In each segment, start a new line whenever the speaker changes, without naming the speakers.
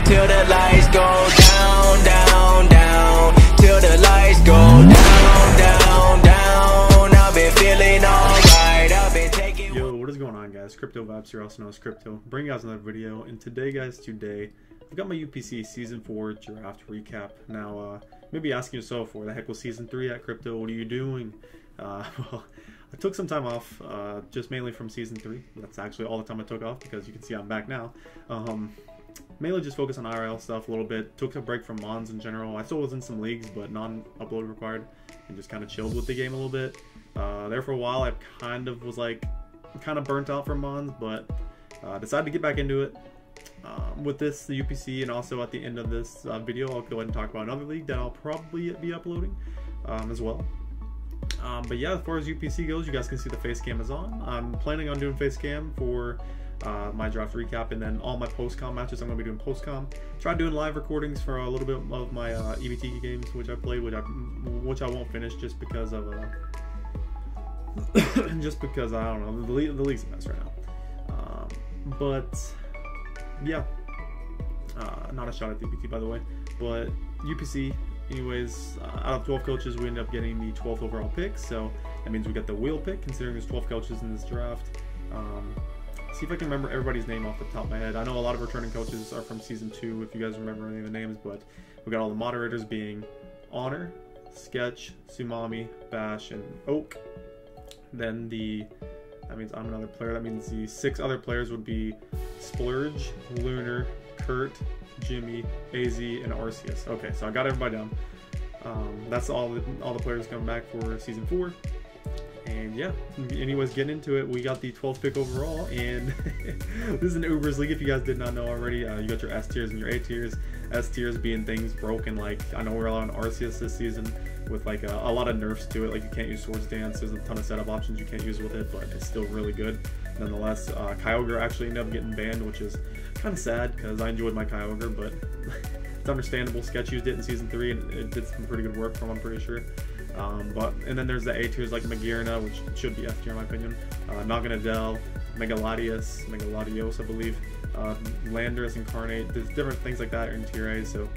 till the lights go down, down, down, till the lights go down, down, down. I've been feeling alright, I've been taking...
Yo, what is going on, guys? Crypto Vibes here, also known as Crypto. Bring you guys another video, and today I've got my UPC Season 4 Draft Recap. Now, maybe asking yourself, where the heck was Season 3 at, Crypto? What are you doing? Well, I took some time off, just mainly from Season 3. That's actually all the time I took off, because you can see I'm back now. Mainly just focused on IRL stuff a little bit. Took a break from Mons in general. I still was in some leagues, but non-upload required, and just kind of chilled with the game a little bit. There for a while, I kind of was like, burnt out from Mons, but decided to get back into it. With this, the UPC, and also at the end of this video, I'll go ahead and talk about another league that I'll probably be uploading as well. But yeah, as far as UPC goes, you guys can see the face cam is on. I'm planning on doing face cam for my draft recap, and then all my post-com matches I'm going to be doing post-com. Try doing live recordings for a little bit of my EBT games, which I played, which I won't finish just because of I don't know, the league's a mess right now. But yeah, not a shot at the EBT, by the way, but UPC. Anyways, out of 12 coaches, we ended up getting the 12th overall pick, so that means we got the wheel pick, considering there's 12 coaches in this draft. See if I can remember everybody's name off the top of my head. I know a lot of returning coaches are from Season 2, if you guys remember any of the names, but we got all the moderators being Honor, Sketch, Sumami, Bash, and Oak. Then that means I'm another player. That means the 6 other players would be Splurge, Lunar, Kurt, Jimmy, AZ, and Arceus. Okay, so I got everybody down. That's all the players coming back for Season 4. And yeah, anyways, getting into it, we got the 12th pick overall, and this is an Ubers league if you guys did not know already. You got your S tiers and your A tiers. S tiers being things broken, like I know we're on Arceus this season with like a lot of nerfs to it, like you can't use Swords Dance, there's a ton of setup options you can't use with it, but it's still really good. Nonetheless, Kyogre actually ended up getting banned, which is kind of sad because I enjoyed my Kyogre, but it's understandable. Sketch used it in Season 3 and it did some pretty good work for him, I'm pretty sure. And then there's the A tiers like Magearna, which should be F tier in my opinion, Naganadel, Megaladios, I believe, Landorus, Incarnate. There's different things like that in tier A, so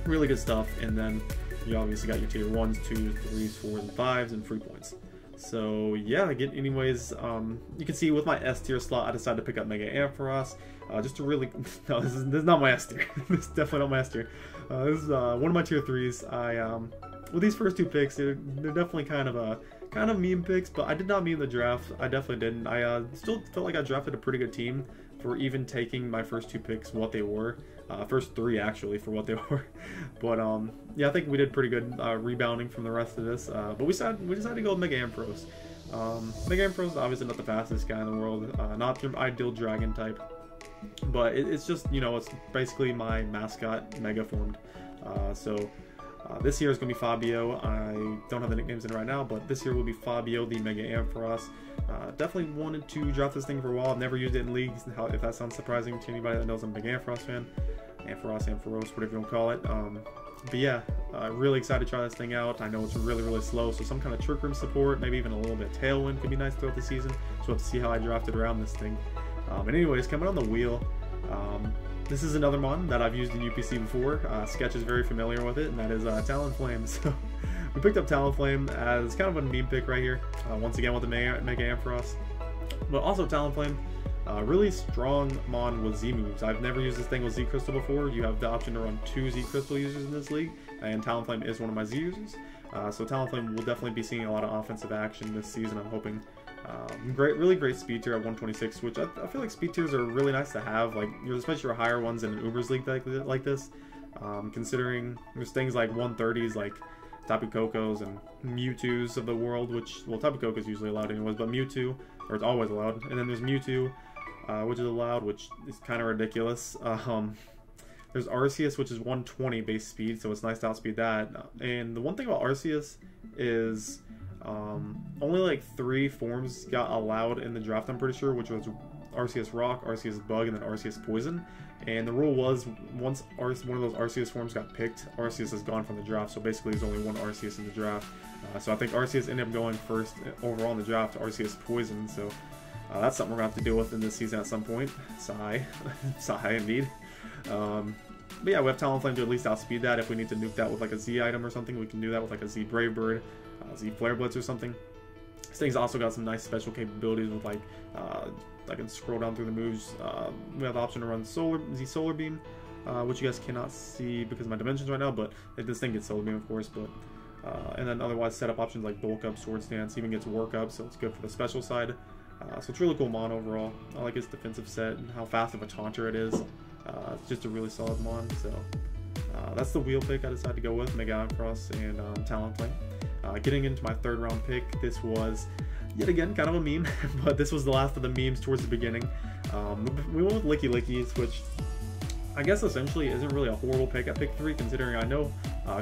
really good stuff. And then you obviously got your tier 1s, 2s, 3s, 4s, and 5s, and free points. So yeah, anyways, you can see with my S tier slot, I decided to pick up Mega Ampharos, just to really, no, this is not my S tier. This is definitely not my S tier. This is one of my tier 3s. With these first 2 picks, they're definitely kind of meme picks, but I did not meme the draft. I definitely didn't. I still felt like I drafted a pretty good team for even taking my first 2 picks, what they were. First 3 actually, for what they were. But yeah, I think we did pretty good rebounding from the rest of this. But we decided to go with Mega Ampharos. Mega Ampharos is obviously not the fastest guy in the world, not the ideal dragon type, but it's just, you know, it's basically my mascot mega formed. This year is going to be Fabio. I don't have the nicknames in right now, but this year will be Fabio, the Mega Ampharos. Definitely wanted to draft this thing for a while. I've never used it in leagues, if that sounds surprising to anybody that knows I'm a big Ampharos fan. Ampharos, whatever you want to call it. But yeah, really excited to try this thing out. I know it's really, really slow, so some kind of Trick Room support, maybe even a little bit of Tailwind could be nice throughout the season. So we'll have to see how I drafted around this thing. And anyways, coming on the wheel, this is another mon that I've used in UPC before. Sketch is very familiar with it, and that is Talonflame. So we picked up Talonflame as kind of a meme pick right here. Once again with the Mega Ampharos. But also Talonflame, really strong mon with Z moves. I've never used this thing with Z Crystal before. You have the option to run 2 Z Crystal users in this league, and Talonflame is one of my Z users. So Talonflame will definitely be seeing a lot of offensive action this season, I'm hoping. Really great speed tier at 126, which I feel like speed tiers are really nice to have, like especially your higher ones in an Ubers league like this. Considering there's things like 130s like Tapu Kokos and Mewtwo's of the world, which, well, Tapu Koko is usually allowed anyways, but Mewtwo, or it's always allowed. And then there's Mewtwo, which is allowed, which is kind of ridiculous. There's Arceus, which is 120 base speed, so it's nice to outspeed that. And the one thing about Arceus is only like 3 forms got allowed in the draft, I'm pretty sure, which was Arceus Rock, Arceus Bug, and then Arceus Poison. And the rule was, once one of those Arceus forms got picked, Arceus is gone from the draft, so basically there's only one Arceus in the draft. So I think Arceus ended up going first overall in the draft, Arceus Poison, so that's something we're going to have to deal with in this season at some point. Sigh. Sigh, indeed. But yeah, we have Talonflame to at least outspeed that. If we need to nuke that with like a Z item or something, we can do that with like a Z Brave Bird, Z Flare Blitz or something. This thing's also got some nice special capabilities with like, I can scroll down through the moves. We have the option to run Z Solar Beam, which you guys cannot see because of my dimensions right now, but this thing gets Solar Beam, of course. But and then otherwise setup options like Bulk Up, Sword Stance, even gets Work Up, so it's good for the special side. So it's really cool mon overall. I like its defensive set and how fast of a taunter it is. It's just a really solid mon. So that's the wheel pick I decided to go with, Mega Iron Cross and Talonflame. Getting into my third round pick, this was yet again kind of a meme, but this was the last of the memes towards the beginning. We went with Licky, which I guess essentially isn't really a horrible pick at pick 3, considering I know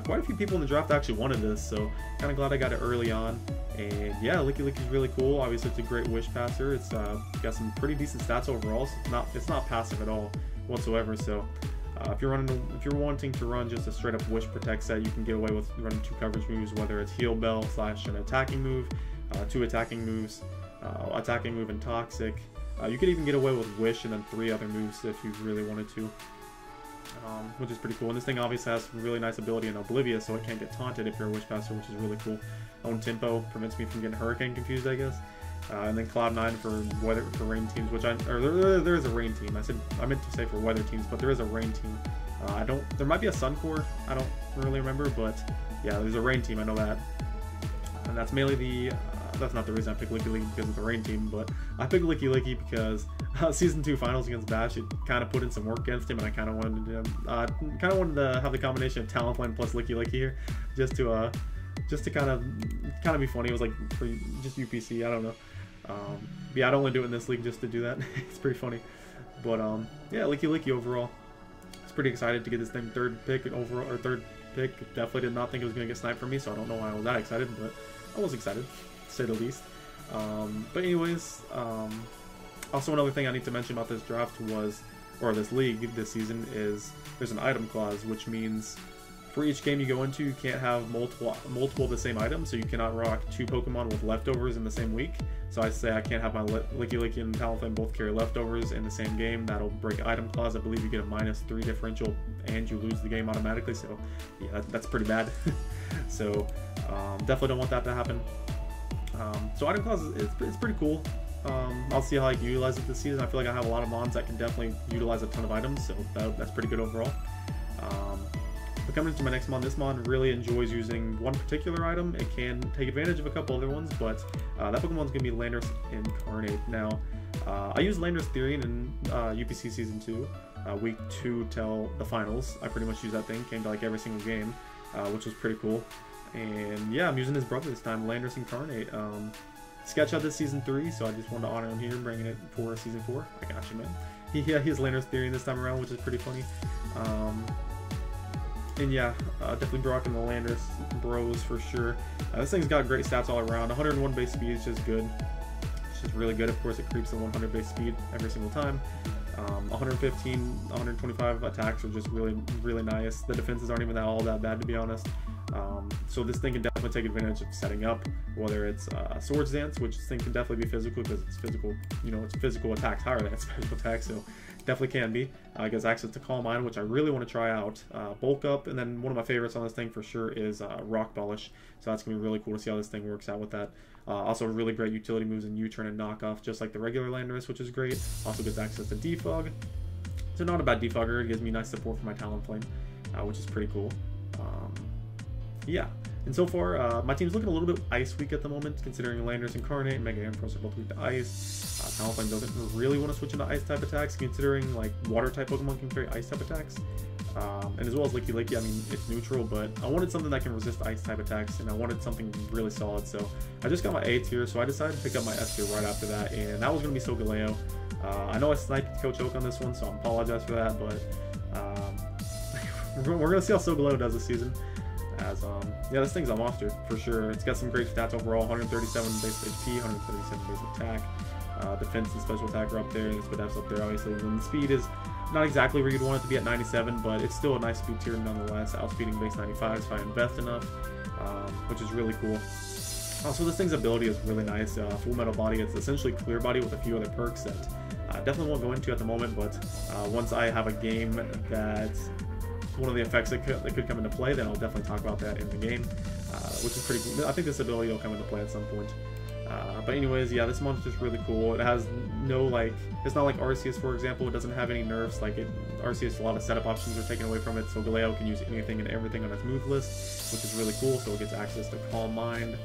quite a few people in the draft actually wanted this, so kind of glad I got it early on. And yeah, Licky is really cool. Obviously, it's a great wish passer. It's got some pretty decent stats overall. So it's not passive at all whatsoever. So if you're wanting to run just a straight up wish protect set, you can get away with running 2 coverage moves, whether it's Heal Bell / an attacking move, 2 attacking moves, attacking move and toxic. You could even get away with wish and then 3 other moves if you really wanted to. Which is pretty cool. And this thing obviously has some really nice ability in Oblivious, so it can't get taunted if you're a Wish Passer, which is really cool. Own Tempo prevents me from getting Hurricane confused, I guess. And then Cloud9 for rain teams, which there is a rain team. I meant to say for weather teams, but there is a rain team. There might be a Sun Core. I don't really remember, but yeah, there's a rain team. I know that. And that's mainly the. That's not the reason I picked Licky because of the rain team, but I picked Licky because Season 2 Finals against Bash, it kind of put in some work against him, and I kind of wanted to have the combination of Talonflame plus Licky here, just to kind of be funny. It was like for just UPC, I don't know. Yeah, I'd only do it in this league just to do that. It's pretty funny, but yeah, Licky overall. I was pretty excited to get this thing third pick. Definitely did not think it was going to get sniped for me, so I don't know why I was that excited, but I was excited, to say the least. But anyways, also another thing I need to mention about this draft or this league this season is there's an item clause, which means for each game you go into, you can't have multiple of the same item, so you cannot rock 2 Pokemon with leftovers in the same week. So I say I can't have my Licky and Talonflame both carry leftovers in the same game. That'll break item clause. I believe you get a -3 differential and you lose the game automatically, so yeah, that's pretty bad. So definitely don't want that to happen. So item clause, it's pretty cool. I'll see how I can utilize it this season. I feel like I have a lot of mons that can definitely utilize a ton of items, so that's pretty good overall. But coming into my next mon, this mon really enjoys using one particular item. It can take advantage of a couple other ones, but that Pokemon's going to be Landorus Incarnate. Now, I used Landorus Therian in UPC Season 2, Week 2 till the finals. I pretty much used that thing, came to like every single game, which was pretty cool. And yeah, I'm using his brother this time, Landorus Incarnate. Sketch out this Season 3, so I just wanted to honor him here, bringing it for Season 4. I got you, man. He has Landorus Therian this time around, which is pretty funny. And yeah, definitely rocking the Landorus bros for sure. This thing's got great stats all around. 101 base speed is just good. It's just really good. Of course, it creeps to 100 base speed every single time. 115, 125 attacks are just really, really nice. The defenses aren't even all that bad, to be honest. So this thing can definitely take advantage of setting up, whether it's Swords Dance, which this thing can definitely be physical because it's physical, it's physical attacks higher than its special attacks, so definitely can be. It gets access to Calm Mind, which I really want to try out. Bulk Up, and then one of my favorites on this thing for sure is Rock Polish, so that's going to be really cool to see how this thing works out with that. Also really great utility moves in U-Turn and Knockoff, just like the regular Landorus, which is great. Also gets access to Defog, so not a bad defogger. It gives me nice support for my Talonflame, which is pretty cool. Yeah, and so far, my team's looking a little bit ice weak at the moment, considering Landorus Incarnate and Mega Ampharos are both weak to ice. Talonflame doesn't really want to switch into ice type attacks, considering like water type Pokemon can carry ice type attacks. And as well as Licky, I mean, it's neutral, but I wanted something that can resist ice type attacks, and I wanted something really solid, so I just got my A tier, so I decided to pick up my S tier right after that, and that was going to be Solgaleo. I know I sniped Coach Oak on this one, so I apologize for that, but we're going to see how Solgaleo does this season. Yeah, this thing's a monster for sure. It's got some great stats overall: 137 base HP, 137 base attack, defense and special attack are up there, and its Def's up there obviously. And the speed is not exactly where you'd want it to be at 97, but it's still a nice speed tier nonetheless. Outspeeding base 95 if I invest enough, which is really cool. Also, this thing's ability is really nice. Full Metal Body, it's essentially Clear Body with a few other perks that I definitely won't go into at the moment, but once I have a game that one of the effects that could come into play, then I'll definitely talk about that in the game, which is pretty cool. I think this ability will come into play at some point. But anyways, yeah, this monster's just really cool. It has no, like, it's not like Arceus, for example. It doesn't have any nerfs. Like, Arceus, a lot of setup options are taken away from it, so Galeo can use anything and everything on its move list, which is really cool. So it gets access to Calm Mind.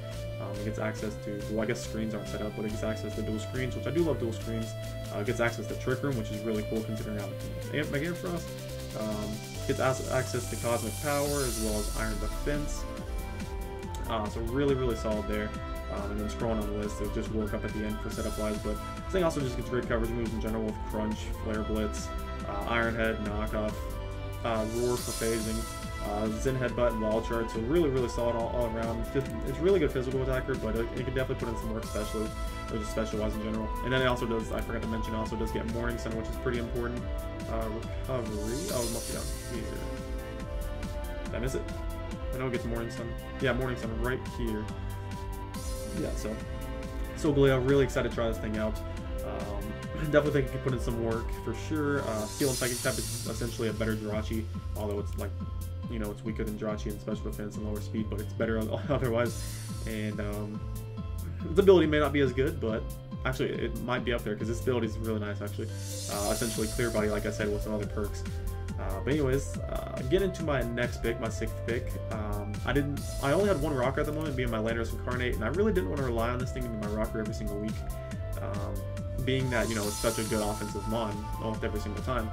It gets access to, well, I guess screens aren't set up, but it gets access to dual screens, which I do love dual screens. It gets access to Trick Room, which is really cool considering how Mega Ampharos. Gets access to Cosmic Power as well as Iron Defense. So really solid there. And then scrolling on the list, it'll just work up at the end for setup wise. But this thing also just gets great coverage moves in general with Crunch, Flare Blitz, Iron Head, Knockoff, Roar for phasing, Zen Headbutt, and Wall Charge. So really solid all around. It's really good physical attacker, but it can definitely put in some work especially, or just special wise in general. And then it also does, I forgot to mention, it also does get Morning Sun, which is pretty important. Recovery. Oh, it must be down here. Did I miss it? I know it gets Morning Sun. Yeah, Morning Sun right here. Yeah, so Galeo, really excited to try this thing out. Definitely think it can put in some work for sure. Steel and Psychic type is essentially a better Jirachi, although it's like, you know, it's weaker than Jirachi in special defense and lower speed, but it's better otherwise. And the ability may not be as good, but actually it might be up there because this ability is really nice actually. Essentially Clear Body, like I said, with some other perks. But anyways, get into my next pick, my 6th pick. I only had one rocker at the moment, being my Landorus Incarnate, and I really didn't want to rely on this thing to be my rocker every single week. Being that, you know, it's such a good offensive mon almost every single time.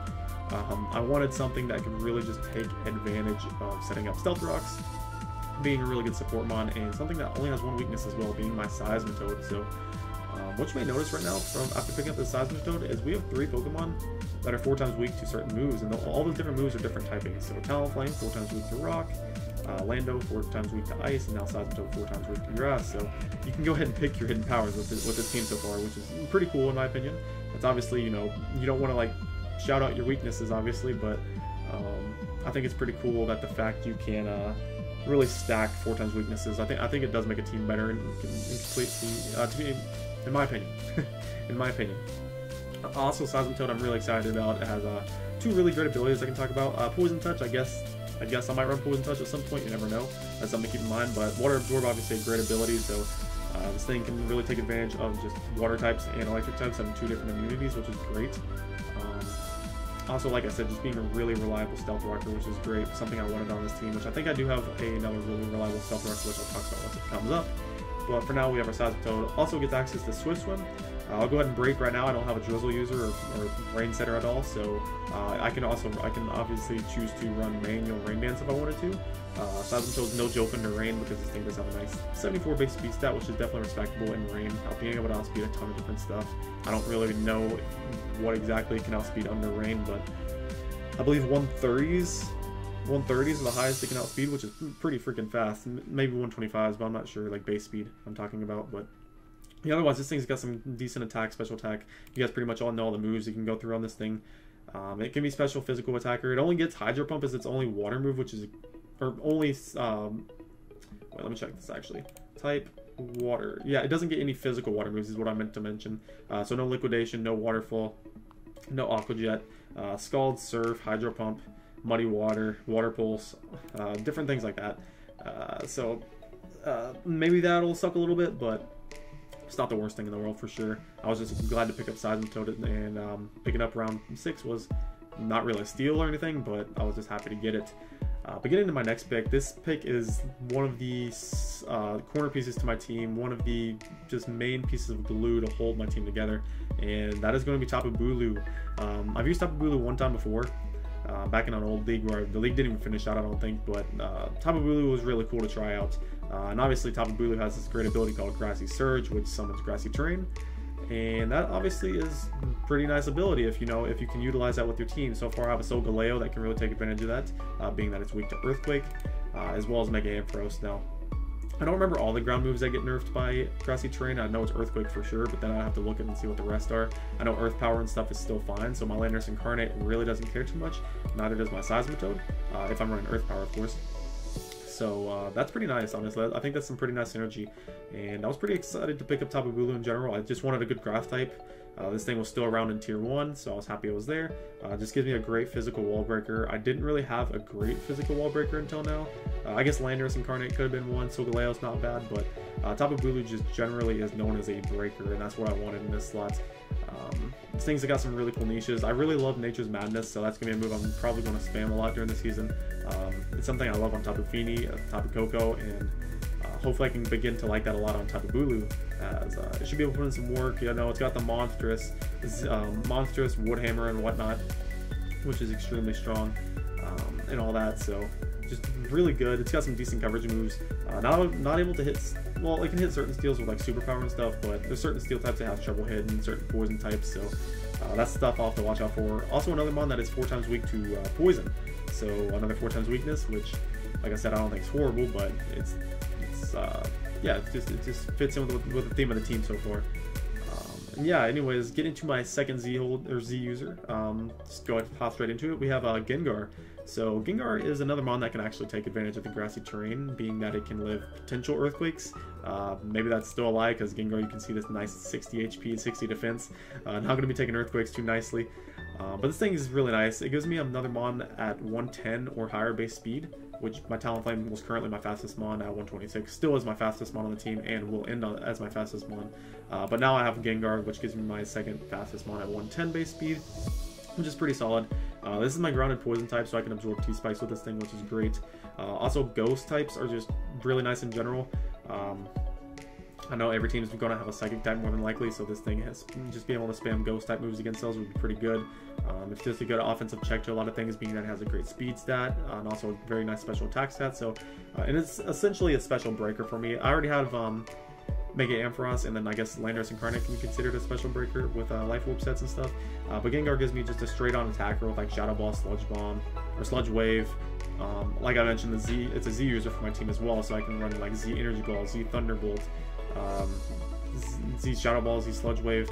I wanted something that could really just take advantage of setting up Stealth Rocks, being a really good support mon, and something that only has one weakness as well, being my Seismitoad. So what you may notice right now after picking up the Seismitoad is we have 3 Pokemon that are 4 times weak to certain moves, and all those different moves are different typings. So Talonflame, 4 times weak to Rock, Lando, 4 times weak to Ice, and now Seismitoad, 4 times weak to Grass. So you can go ahead and pick your hidden powers with this team so far, which is pretty cool in my opinion. It's obviously, you know, you don't want to like shout out your weaknesses obviously, but I think it's pretty cool that the fact you can really stack 4 times weaknesses. I think it does make a team better and completely, to me, in my opinion. In my opinion. Also, Seismitoad I'm really excited about. It has 2 really great abilities I can talk about. Poison Touch, I guess I might run Poison Touch at some point, you never know. That's something to keep in mind, but Water Absorb, obviously a great ability, so this thing can really take advantage of just water types and electric types having 2 different immunities, which is great. Also, like I said, just being a really reliable Stealth Rocker, which is great, something I wanted on this team, which I think I do have another really reliable Stealth Rocker, which I'll talk about once it comes up. But for now, we have our Seismitoad. Also gets access to Swift Swim. I'll go ahead and break right now. I don't have a Drizzle user or Rain Setter at all, so I can obviously choose to run manual Rain Dance if I wanted to. Seismitoad's no joke under Rain because this thing does have a nice 74 base speed stat, which is definitely respectable in Rain, being able to outspeed a ton of different stuff. I don't really know what exactly it can outspeed under Rain, but I believe 130s are the highest it can outspeed, which is pretty freaking fast. Maybe 125s, but I'm not sure, like base speed I'm talking about, but yeah, otherwise, this thing's got some decent attack, special attack. You guys pretty much all know all the moves you can go through on this thing. It can be special physical attacker. It only gets Hydro Pump as its only water move, which is, or only, wait, let me check this actually. Type water. Yeah, it doesn't get any physical water moves is what I meant to mention. So no Liquidation, no Waterfall, no Aqua Jet, Scald, Surf, Hydro Pump, Muddy Water, Water Pulse, different things like that. So maybe that'll suck a little bit, but it's not the worst thing in the world for sure. I was just glad to pick up Seismitoad, and picking up round 6 was not really a steal or anything, but I was just happy to get it. But getting into my next pick, this pick is one of the corner pieces to my team, one of the just main pieces of glue to hold my team together, and that is going to be Tapu Bulu. I've used Tapu Bulu one time before, back in an old league where the league didn't even finish out, I don't think, but Tapu Bulu was really cool to try out. And obviously Tapu Bulu has this great ability called Grassy Surge, which summons Grassy Terrain, and that obviously is a pretty nice ability if you can utilize that with your team. So far I have a Solgaleo that can really take advantage of that, being that it's weak to Earthquake, as well as Mega Ampharos. Now, I don't remember all the ground moves that get nerfed by Grassy Terrain. I know it's Earthquake for sure, but then I have to look at and see what the rest are. I know Earth Power and stuff is still fine, so my Landorus Incarnate really doesn't care too much. Neither does my Seismitoad, if I'm running Earth Power, of course. So that's pretty nice, honestly. I think that's some pretty nice synergy, and I was pretty excited to pick up Tapu Bulu in general. I just wanted a good grass type. This thing was still around in tier 1, so I was happy it was there. Just gives me a great physical wall breaker. I didn't really have a great physical wall breaker until now. I guess Landorus Incarnate could have been one, so Galeo's not bad, but Tapu Bulu just generally is known as a breaker, and that's what I wanted in this slot. Things that got some really cool niches. I really love Nature's Madness, so that's going to be a move I'm probably going to spam a lot during the season. It's something I love on Tapu Fini, Tapu Koko, and hopefully I can begin to like that a lot on Tapu Bulu, as it should be able to put in some work. You know, it's got the monstrous Woodhammer and whatnot, which is extremely strong, and all that, so just really good. It's got some decent coverage moves. Not able to hit, well, it can hit certain steals with like superpower and stuff, but there's certain steel types that have trouble hitting, certain poison types, so that's stuff I'll have to watch out for. Also another mon that is 4 times weak to poison, so another 4 times weakness, which, like I said, I don't think it's horrible, but yeah, it just fits in with the theme of the team so far. And yeah, anyways, get into my second Z user. Just go ahead and hop straight into it. We have Gengar. So Gengar is another mon that can actually take advantage of the grassy terrain, being that it can live potential earthquakes. Maybe that's still a lie, because Gengar, you can see this nice 60 HP, 60 defense. Not going to be taking earthquakes too nicely. But this thing is really nice. It gives me another mon at 110 or higher base speed, which my Talonflame was currently my fastest mon at 126. Still is my fastest mon on the team, and will end as my fastest mon. But now I have Gengar, which gives me my second fastest mon at 110 base speed, which is pretty solid. This is my grounded poison type, so I can absorb T-Spikes with this thing, which is great. Also, ghost types are just really nice in general. I know every team is going to have a psychic type more than likely, so this thing has just being able to spam ghost type moves against those would be pretty good. It's just a good offensive check to a lot of things, being that it has a great speed stat and also a very nice special attack stat. So, and it's essentially a special breaker for me. I already have Mega Ampharos, and then I guess Landorus Incarnate can be considered a special breaker with Life Orb sets and stuff. But Gengar gives me just a straight-on attacker with like Shadow Ball, Sludge Bomb, or Sludge Wave. Like I mentioned, it's a Z user for my team as well, so I can run like Z Energy Ball, Z Thunderbolt, Z Shadow Ball, Z Sludge Wave.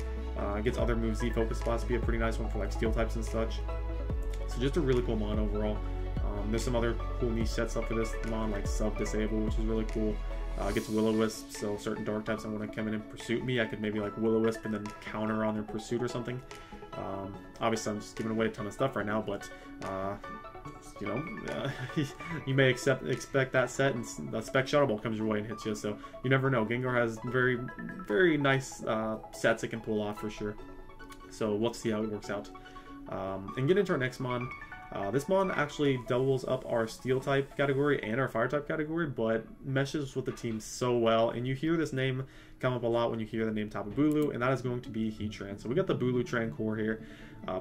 Gets other moves. Z Focus Spots be a pretty nice one for like steel types and such. So just a really cool mon overall. There's some other cool niche sets up for this mon, like Sub Disable, which is really cool. Gets Will-O-Wisp, so certain dark types that want to come in and pursuit me, I could maybe like Will-O-Wisp and then counter on their pursuit or something. Obviously I'm just giving away a ton of stuff right now, but you know, you may expect that set, and the Spec Shadow Ball comes your way and hits you, so you never know. Gengar has very, very nice sets it can pull off for sure. So we'll see how it works out. And get into our next mon. This mon actually doubles up our steel type category and our fire type category, but meshes with the team so well. And you hear this name come up a lot when you hear the name Tapu Bulu, and that is going to be Heatran. So we got the Bulu-Tran core here,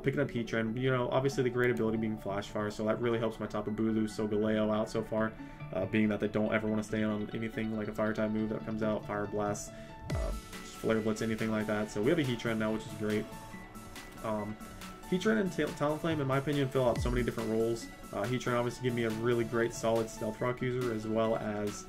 picking up Heatran. You know, obviously the great ability being Flash Fire, so that really helps my Tapu Bulu, so Galeo out so far, being that they don't ever want to stay on anything like a fire type move that comes out, Fire Blast, Flare Blitz, anything like that. So we have a Heatran now, which is great. Heatran and Talonflame, in my opinion, fill out so many different roles. Heatran obviously give me a really great solid Stealth Rock user, as well as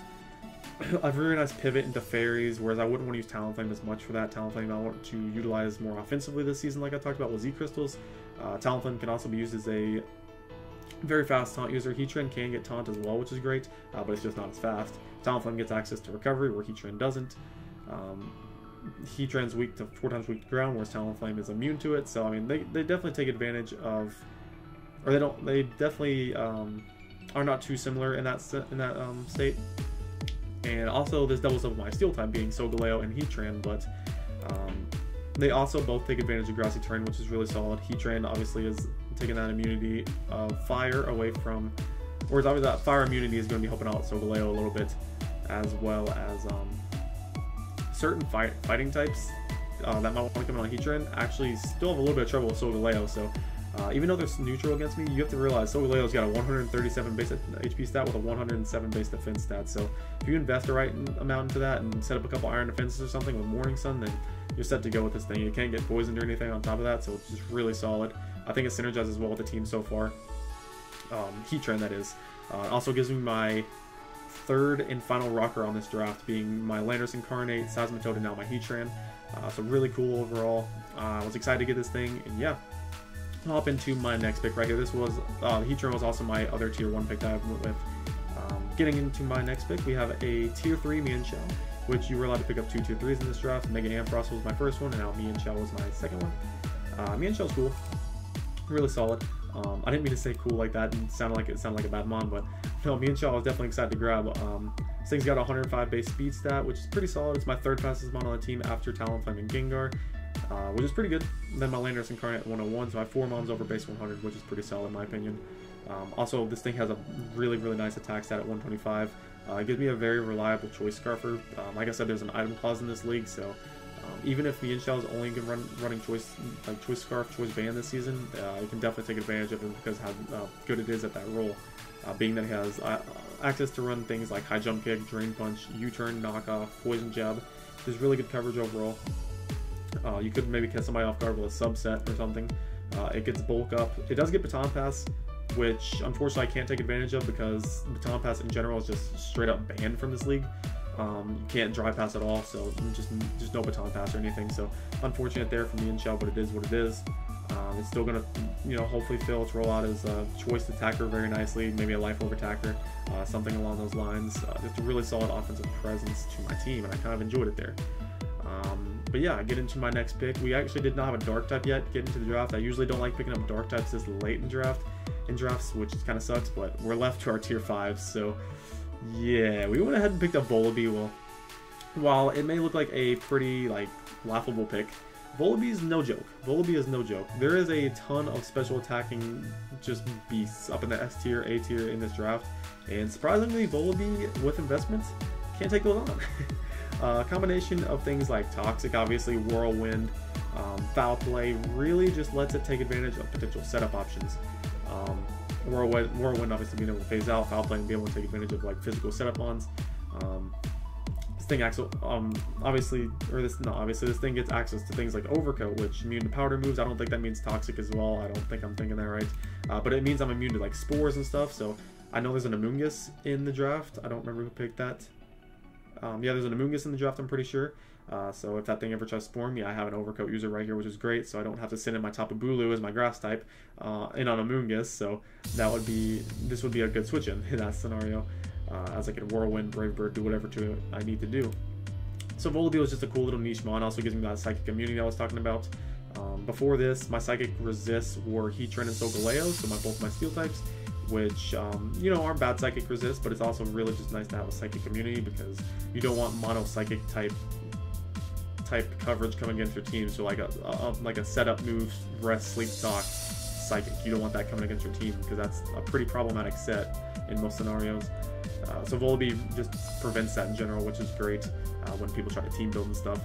a very nice pivot into fairies, whereas I wouldn't want to use Talonflame as much for that. Talonflame I want to utilize more offensively this season, like I talked about with Z-Crystals. Talonflame can also be used as a very fast taunt user. Heatran can get taunt as well, which is great, but it's just not as fast. Talonflame gets access to recovery, where Heatran doesn't. Heatran's weak to 4 times weak to ground, whereas Talonflame is immune to it. So I mean, they definitely take advantage of, or they definitely are not too similar in that state. And also this doubles up my steel type being Solgaleo and Heatran, but they also both take advantage of grassy terrain, which is really solid. Heatran obviously is taking that immunity of fire away from, or it's obviously that fire immunity is going to be helping out Solgaleo a little bit, as well as certain fighting types that might want to come in on Heatran actually still have a little bit of trouble with Solgaleo. So even though they're neutral against me, you have to realize Solgaleo's got a 137 base HP stat with a 107 base defense stat. So if you invest the right amount into that and set up a couple iron defenses or something with Morning Sun, then you're set to go with this thing. You can't get poisoned or anything on top of that, so it's just really solid. I think it synergizes well with the team so far. Heatran, that is. Also gives me my third and final rocker on this draft, being my Landorus Incarnate, Seismitoad, and now my Heatran. So really cool overall. I was excited to get this thing, and yeah. I'll hop into my next pick right here. This was Heatran was also my other tier 1 pick that I went with. getting into my next pick, we have a tier 3 Mian Xiao, which you were allowed to pick up 2 tier 3s in this draft. Mega Ampharos was my first one, and now Mian Xiao was my second one. Mian Xiao's cool, really solid. I didn't mean to say cool like that and it sounded like a bad mon, but no, Mian Xiao I was definitely excited to grab. This thing's got a 105 base speed stat, which is pretty solid. It's my 3rd fastest mon on the team after Talonflame and Gengar, which is pretty good. Then my Landorus Incarnate at 101, so I have 4 mons over base 100, which is pretty solid in my opinion. Also, this thing has a really nice attack stat at 125. It gives me a very reliable Choice Scarfer. Like I said, there's an item clause in this league, so even if Mian Xiao is only running Choice Scarf, Choice Band this season, you can definitely take advantage of it because of how good it is at that role. Being that it has access to run things like High Jump Kick, Drain Punch, U-Turn, Knockoff, Poison Jab. There's really good coverage overall. You could maybe catch somebody off guard with a subset or something. It gets Bulk Up. It does get Baton Pass, which unfortunately I can't take advantage of because Baton Pass in general is just straight up banned from this league. You can't Dry Pass at all, so just no Baton Pass or anything. So unfortunate there for Mian Xiao, but it is what it is. It's still gonna, hopefully fill its role out as a choice attacker very nicely, maybe a life orb attacker, something along those lines. Just a really solid offensive presence to my team, and I kind of enjoyed it there. But yeah, I get into my next pick. We actually did not have a dark type yet get into the draft. I usually don't like picking up dark types this late in drafts, which kind of sucks, but we're left to our tier 5s, so yeah, we went ahead and picked up Volibee. Well, while it may look like a pretty laughable pick, Volibee is no joke. Volibee is no joke. There is a ton of special attacking just beasts up in the S tier, A tier in this draft, and surprisingly, Volibee with investments can't take those on. A combination of things like Toxic, obviously, Whirlwind, Foul Play really just lets it take advantage of potential setup options. Whirlwind obviously being able to phase out, Foul Play and be able to take advantage of physical setup ons. This thing this thing gets access to things like Overcoat, which immune to powder moves. I don't think that means Toxic as well. I don't think I'm thinking that right. But it means I'm immune to spores and stuff. So I know there's an Amoonguss in the draft. I don't remember who picked that. Yeah, there's an Amoonguss in the draft, I'm pretty sure. So if that thing ever tries to spore me, I have an Overcoat user right here, which is great, so I don't have to send in my Tapu Bulu as my grass type in on Amoonguss, so this would be a good switch in that scenario, as I can Whirlwind, Brave Bird, do whatever I need to do. So Volibee was just a cool little niche mon, also gives me that Psychic immunity I was talking about. Before this, my Psychic resists were Heatran and Solgaleo, so both my Steel types, which aren't bad Psychic resist, but it's also really just nice to have a Psychic immunity because you don't want mono Psychic type coverage coming against your team. So like a setup move, rest, sleep, talk, Psychic. You don't want that coming against your team because that's a pretty problematic set in most scenarios. So Volibee just prevents that in general, which is great when people try to team build and stuff.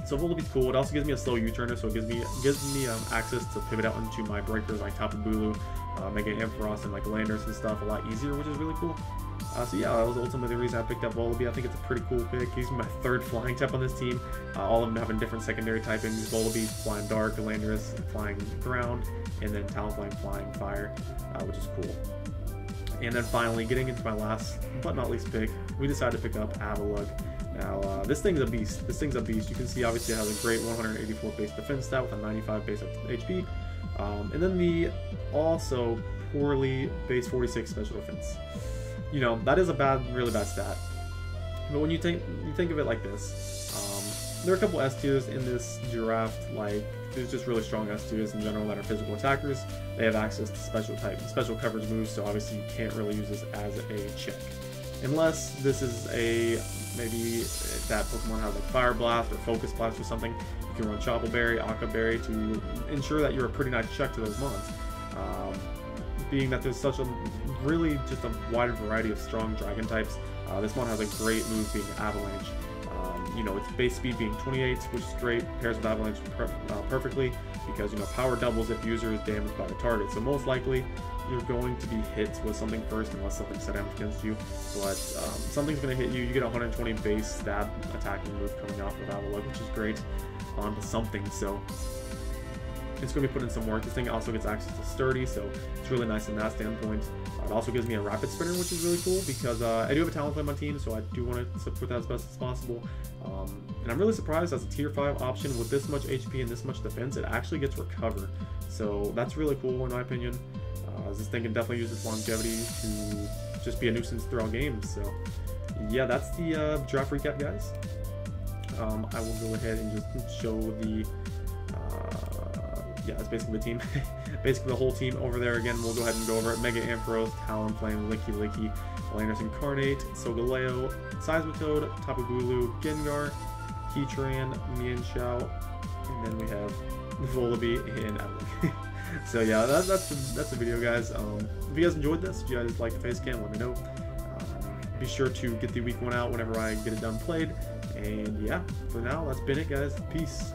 So Volibee's cool. It also gives me a slow U-turner, so it gives me access to pivot out into my breakers like Tapu Bulu, Mega Ampharos, and Landorus and stuff a lot easier, which is really cool. So yeah, that was ultimately the reason I picked up Volibee. I think it's a pretty cool pick. He's my 3rd flying type on this team. All of them having different secondary typings. Volibee flying dark, Landorus flying ground, and then Talonflame flying fire, which is cool. And then finally, getting into my last but not least pick, we decided to pick up Avalugg. Now, this thing's a beast. You can see, obviously, it has a great 184 base defense stat with a 95 base HP. And then the also poorly base 46 special defense. That is a really bad stat. But when you think of it like this, there are a couple S tiers in this draft. There's just really strong S tiers in general that are physical attackers. They have access to special coverage moves, so obviously you can't really use this as a check. Unless this is maybe if that Pokemon has Fire Blast or Focus Blast or something, you can run Chople Berry, Aqua Berry to ensure that you're a pretty nice check to those mons. Being that there's such a just a wide variety of strong dragon types, this one has a great move being Avalanche. Its base speed being 28, which is great, pairs with Avalanche perfectly because power doubles if user is damaged by the target. So most likely you're going to be hit with something first unless something's set damage against you. But something's going to hit you. You get a 120 base stab attacking move coming off of Avalugg, which is great onto something. So it's going to be put in some work. This thing also gets access to Sturdy, so it's really nice in that standpoint. It also gives me a Rapid Spinner, which is really cool because I do have a Talonflame on my team, so I do want to support that as best as possible. And I'm really surprised as a tier 5 option with this much HP and this much defense, it actually gets Recover. So that's really cool in my opinion. This thing can definitely use its longevity to just be a nuisance throughout games. So yeah, that's the draft recap, guys. I will go ahead and just show the yeah, that's basically the team. Basically the whole team over there. Again, we'll go ahead and go over it. Mega Ampharos, Talonflame, Licky, Landorus Incarnate, Solgaleo, Seismitoad, Tapu Bulu, Gengar, Heatran, Mienshao, and then we have Volibee and Adelic. So yeah, that's the video, guys. If you guys enjoyed this, if you guys like the face cam, let me know. Be sure to get the week 1 out whenever I get it done played. And yeah, for now, that's been it, guys. Peace.